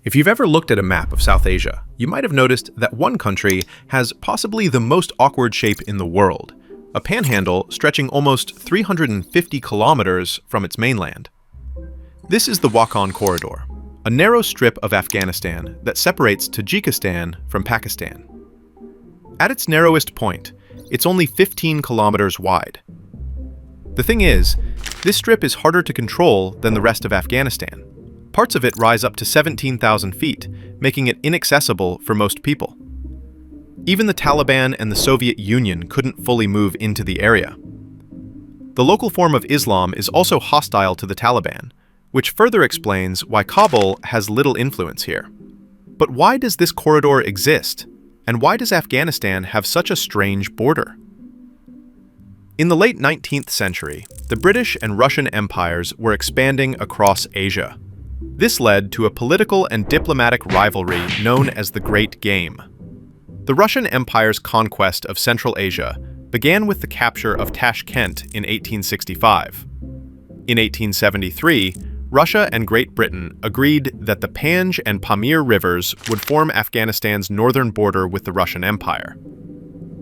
If you've ever looked at a map of South Asia, you might have noticed that one country has possibly the most awkward shape in the world, a panhandle stretching almost 350 kilometers from its mainland. This is the Wakhan Corridor, a narrow strip of Afghanistan that separates Tajikistan from Pakistan. At its narrowest point, it's only 15 kilometers wide. The thing is, this strip is harder to control than the rest of Afghanistan. Parts of it rise up to 17,000 feet, making it inaccessible for most people. Even the Taliban and the Soviet Union couldn't fully move into the area. The local form of Islam is also hostile to the Taliban, which further explains why Kabul has little influence here. But why does this corridor exist? And why does Afghanistan have such a strange border? In the late 19th century, the British and Russian empires were expanding across Asia. This led to a political and diplomatic rivalry known as the Great Game. The Russian Empire's conquest of Central Asia began with the capture of Tashkent in 1865. In 1873, Russia and Great Britain agreed that the Panj and Pamir rivers would form Afghanistan's northern border with the Russian Empire.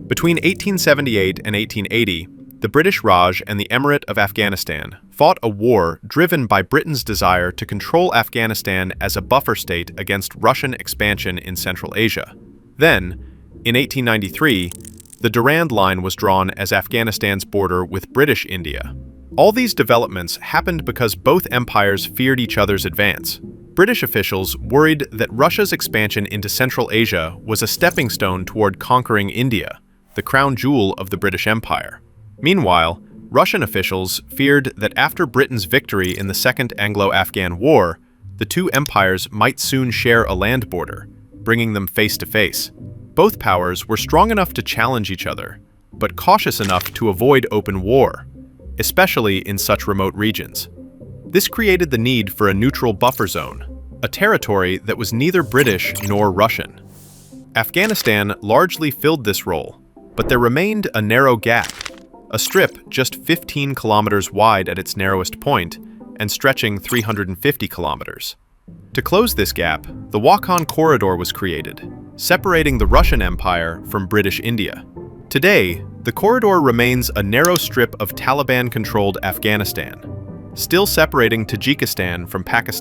Between 1878 and 1880, the British Raj and the Emirate of Afghanistan fought a war driven by Britain's desire to control Afghanistan as a buffer state against Russian expansion in Central Asia. Then, in 1893, the Durand Line was drawn as Afghanistan's border with British India. All these developments happened because both empires feared each other's advance. British officials worried that Russia's expansion into Central Asia was a stepping stone toward conquering India, the crown jewel of the British Empire. Meanwhile, Russian officials feared that after Britain's victory in the Second Anglo-Afghan War, the two empires might soon share a land border, bringing them face to face. Both powers were strong enough to challenge each other, but cautious enough to avoid open war, especially in such remote regions. This created the need for a neutral buffer zone, a territory that was neither British nor Russian. Afghanistan largely filled this role, but there remained a narrow gap, a strip just 15 kilometers wide at its narrowest point and stretching 350 kilometers. To close this gap, the Wakhan Corridor was created, separating the Russian Empire from British India. Today, the corridor remains a narrow strip of Taliban-controlled Afghanistan, still separating Tajikistan from Pakistan.